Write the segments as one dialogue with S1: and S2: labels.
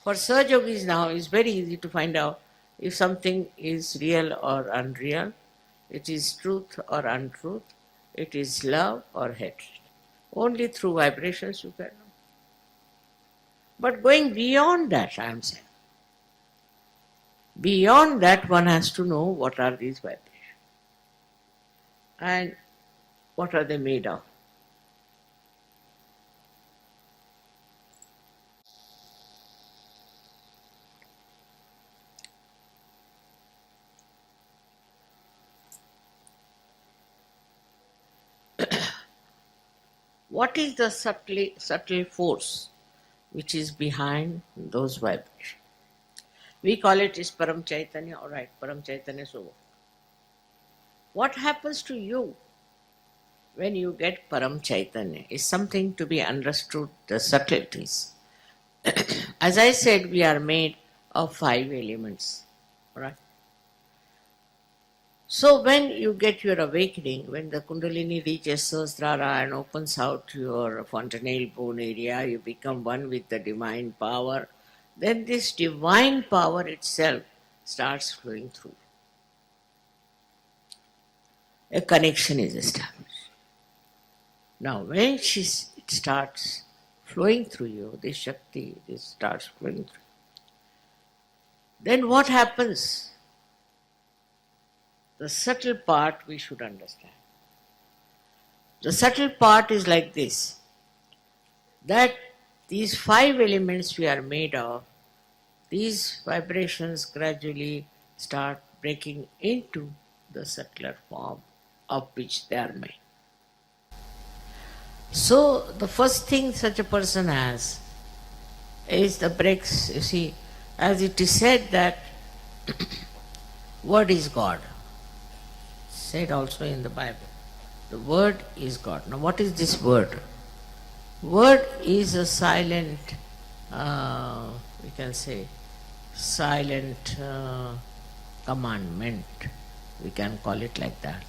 S1: For Sahaja yogis now, it's very easy to find out if something is real or unreal, it is truth or untruth, it is love or hatred. Only through vibrations you can know. But going beyond that, I am saying, beyond that one has to know what are these vibrations and what are they made of. What is the subtle force which is behind those vibrations? We call it is Param Chaitanya, all right, Param Chaitanya is over. What happens to you when you get Param Chaitanya is something to be understood, the subtleties. As I said, we are made of 5 elements, all right? So when you get your awakening, when the Kundalini reaches Sahasrara and opens out your fontanelle bone area, you become one with the divine power, then this divine power itself starts flowing through. A connection is established. Now when it starts flowing through you, this Shakti, this starts flowing through, then what happens? The subtle part we should understand. The subtle part is like this, that these 5 elements we are made of, these vibrations gradually start breaking into the subtler form of which they are made. So the first thing such a person has is the breaks, you see, as it is said that word is God. Said also in the Bible. The word is God. Now what is this word? Word is a silent, we can say, silent commandment. We can call it like that.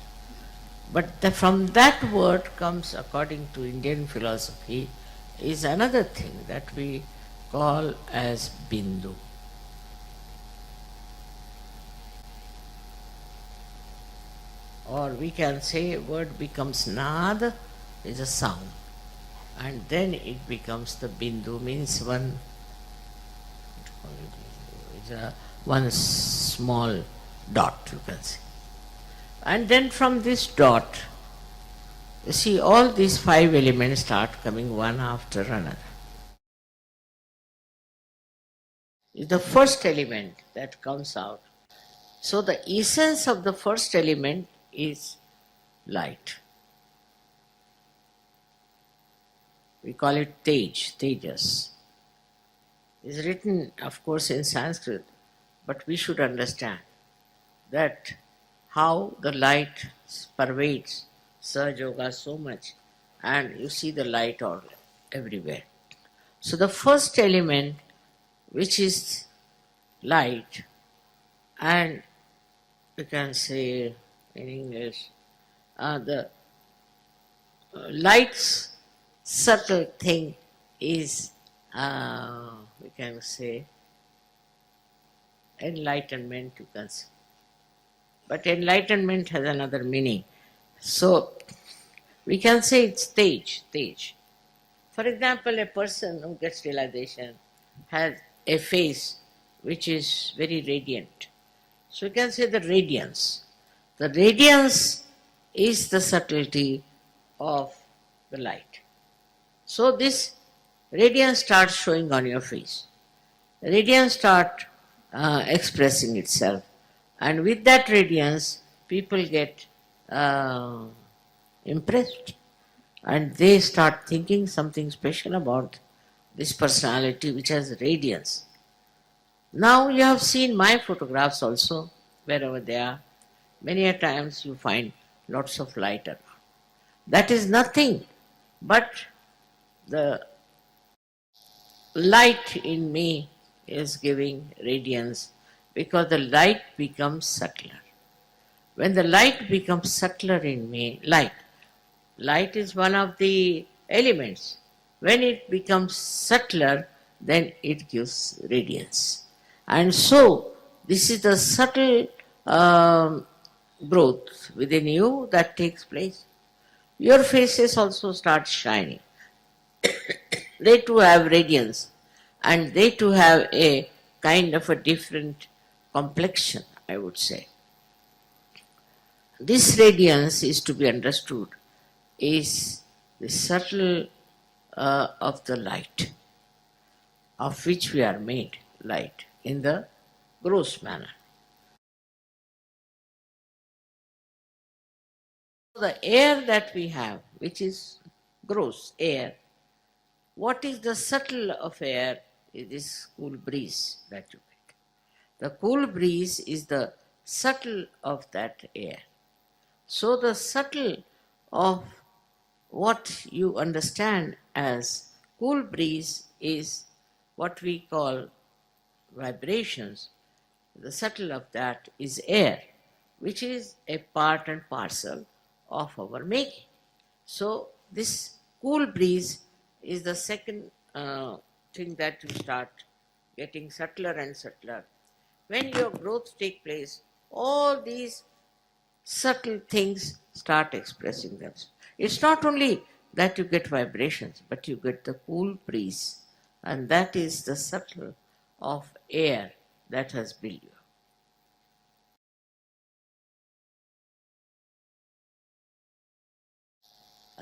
S1: But from that word comes, according to Indian philosophy, is another thing that we call as Bindu. Or we can say word becomes Nad, is a sound, and then it becomes the Bindu, means one small dot, you can say. And then from this dot, you see all these 5 elements start coming one after another. It's the first element that comes out. So the essence of the first element is light. We call it Tejas. It's written, of course, in Sanskrit, but we should understand that how the light pervades Sahaja Yoga so much, and you see the light all everywhere. So the first element, which is light, and you can say in English, the light's subtle thing is, we can say, enlightenment, you can say. But enlightenment has another meaning. So we can say it's Tej. For example, a person who gets realization has a face which is very radiant. So we can say the radiance. The radiance is the subtlety of the light. So this radiance starts showing on your face. Radiance starts expressing itself. And with that radiance, people get impressed. And they start thinking something special about this personality which has radiance. Now you have seen my photographs also, wherever they are. Many a times you find lots of light around. That is nothing but the light in me is giving radiance, because the light becomes subtler. When the light becomes subtler in me, light is one of the elements. When it becomes subtler, then it gives radiance. And so, this is the subtle growth within you that takes place. Your faces also start shining. They too have radiance, and they too have a kind of a different complexion, I would say. This radiance is to be understood is the subtle of the light, of which we are made light in the gross manner. The air that we have, which is gross air, what is the subtle of air is this cool breeze that you get. The cool breeze is the subtle of that air. So the subtle of what you understand as cool breeze is what we call vibrations. The subtle of that is air, which is a part and parcel of our making. So this cool breeze is the second thing that you start getting subtler and subtler. When your growth takes place, all these subtle things start expressing themselves. It's not only that you get vibrations, but you get the cool breeze, and that is the subtle of air that has built you.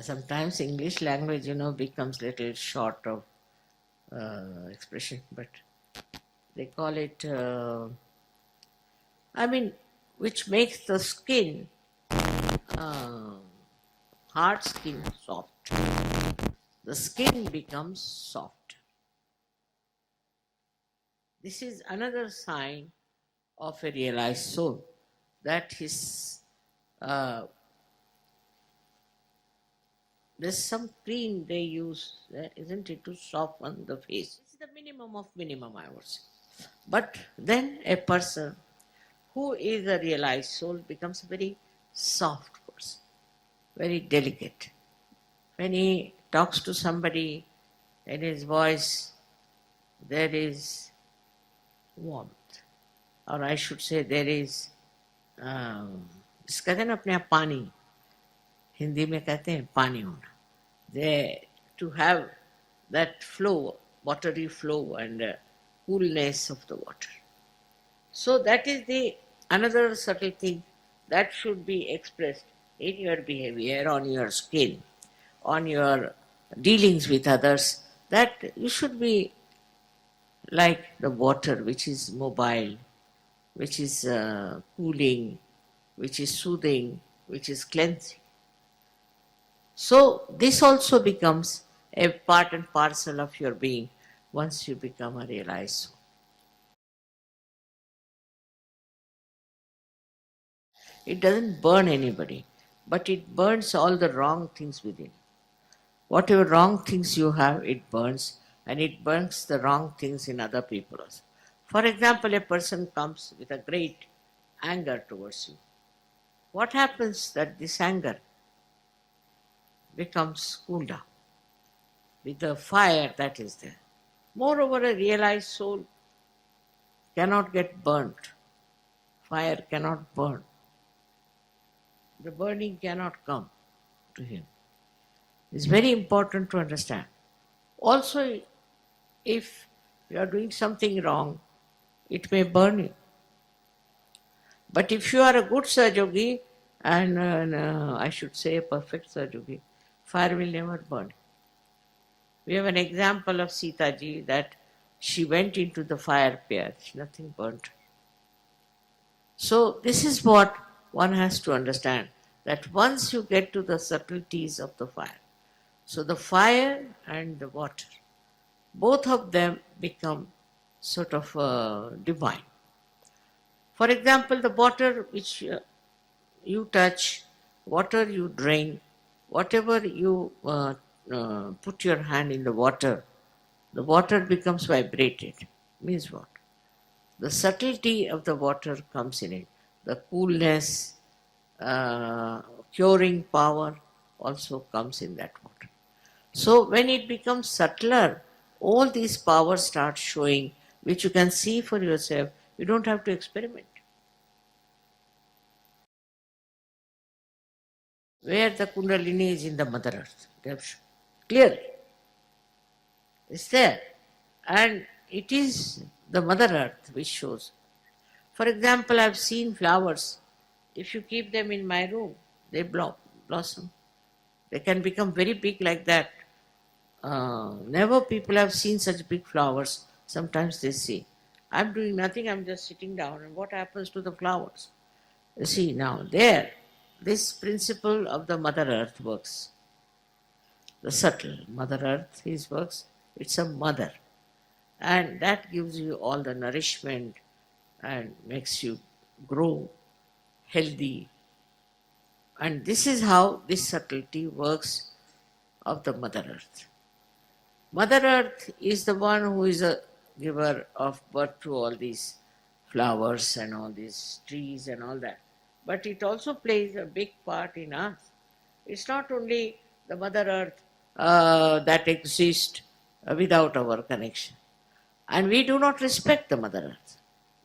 S1: Sometimes English language, becomes little short of expression, but they call it, which makes the skin, uh, hard skin, soft. The skin becomes soft. This is another sign of a realized soul, that his there's some cream they use, isn't it, to soften the face. It's the minimum of minimum, I would say. But then a person who is a realized soul becomes a very soft person, very delicate. When he talks to somebody, in his voice there is warmth, or I should say there is, कहते हैं ना अपने आप पानी, हिंदी में कहते हैं पानी होना. They, to have that flow, watery flow and coolness of the water. So that is the another subtle thing that should be expressed in your behavior, on your skin, on your dealings with others, that you should be like the water, which is mobile, which is cooling, which is soothing, which is cleansing. So this also becomes a part and parcel of your being once you become a realized soul. It doesn't burn anybody, but it burns all the wrong things within. Whatever wrong things you have, it burns, and it burns the wrong things in other people also. For example, a person comes with a great anger towards you. What happens that this anger becomes cooled down with the fire that is there. Moreover, a realized soul cannot get burnt. Fire cannot burn. The burning cannot come to him. It's very important to understand. Also, if you are doing something wrong, it may burn you. But if you are a good Sahaja, and I should say a perfect Sahaja, fire will never burn. We have an example of Sitaji that she went into the fire pit, nothing burnt her. So this is what one has to understand, that once you get to the subtleties of the fire, so the fire and the water, both of them become sort of divine. For example, the water which you touch, water you drink, whatever you put your hand in the water becomes vibrated. Means what? The subtlety of the water comes in it. The coolness, curing power also comes in that water. So when it becomes subtler, all these powers start showing, which you can see for yourself. You don't have to experiment. Where the Kundalini is in the Mother Earth. They have shown. Clearly. It's there. And it is the Mother Earth which shows. For example, I've seen flowers. If you keep them in my room, they blossom. They can become very big like that. Never people have seen such big flowers. Sometimes they say, I'm doing nothing, I'm just sitting down, and what happens to the flowers? You see, now there, this principle of the Mother Earth works. The subtle Mother Earth, his works, it's a mother. And that gives you all the nourishment and makes you grow healthy. And this is how this subtlety works of the Mother Earth. Mother Earth is the one who is a giver of birth to all these flowers and all these trees and all that. But it also plays a big part in us. It's not only the Mother Earth that exists without our connection. And we do not respect the Mother Earth.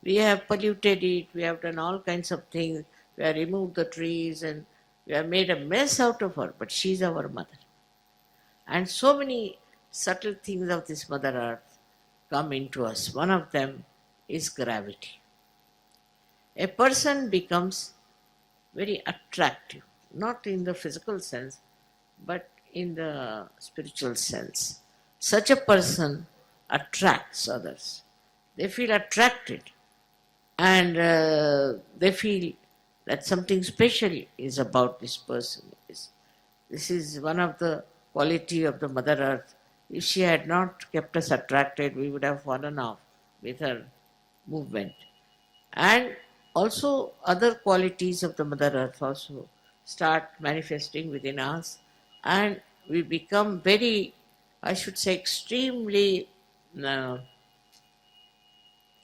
S1: We have polluted it, we have done all kinds of things, we have removed the trees and we have made a mess out of her, but she's our mother. And so many subtle things of this Mother Earth come into us. One of them is gravity. A person becomes very attractive, not in the physical sense, but in the spiritual sense. Such a person attracts others. They feel attracted and they feel that something special is about this person. This is one of the quality of the Mother Earth. If she had not kept us attracted, we would have fallen off with her movement. And also other qualities of the Mother Earth also start manifesting within us, and we become very, I should say, extremely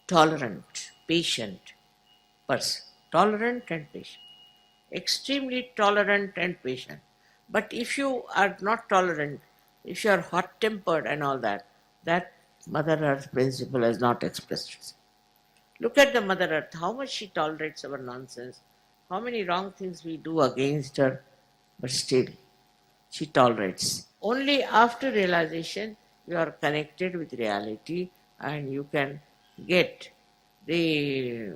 S1: tolerant, patient person. Tolerant and patient. Extremely tolerant and patient. But if you are not tolerant, if you are hot-tempered and all that, that Mother Earth principle has not expressed itself. Look at the Mother Earth, how much she tolerates our nonsense, how many wrong things we do against her, but still she tolerates. Only after realization you are connected with reality and you can get the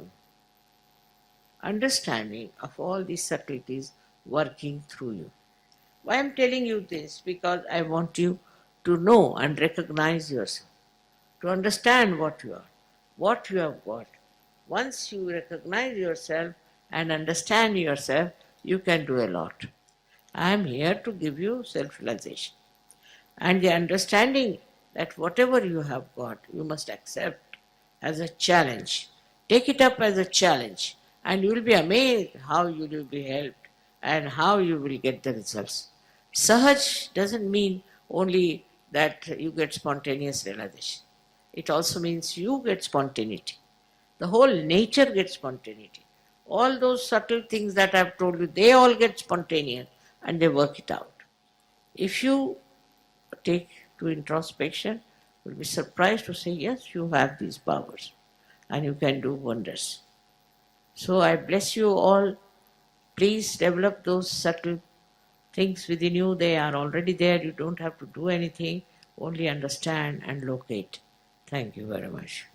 S1: understanding of all these subtleties working through you. Why I am telling you this? Because I want you to know and recognize yourself, to understand what you are, what you have got. Once you recognize yourself and understand yourself, you can do a lot. I am here to give you self-realization and the understanding that whatever you have got, you must accept as a challenge. Take it up as a challenge and you will be amazed how you will be helped and how you will get the results. Sahaj doesn't mean only that you get spontaneous realization. It also means you get spontaneity. The whole nature gets spontaneity. All those subtle things that I've told you, they all get spontaneous and they work it out. If you take to introspection, you'll be surprised to say, yes, you have these powers and you can do wonders. So I bless you all. Please develop those subtle things within you. They are already there. You don't have to do anything. Only understand and locate. Thank you very much.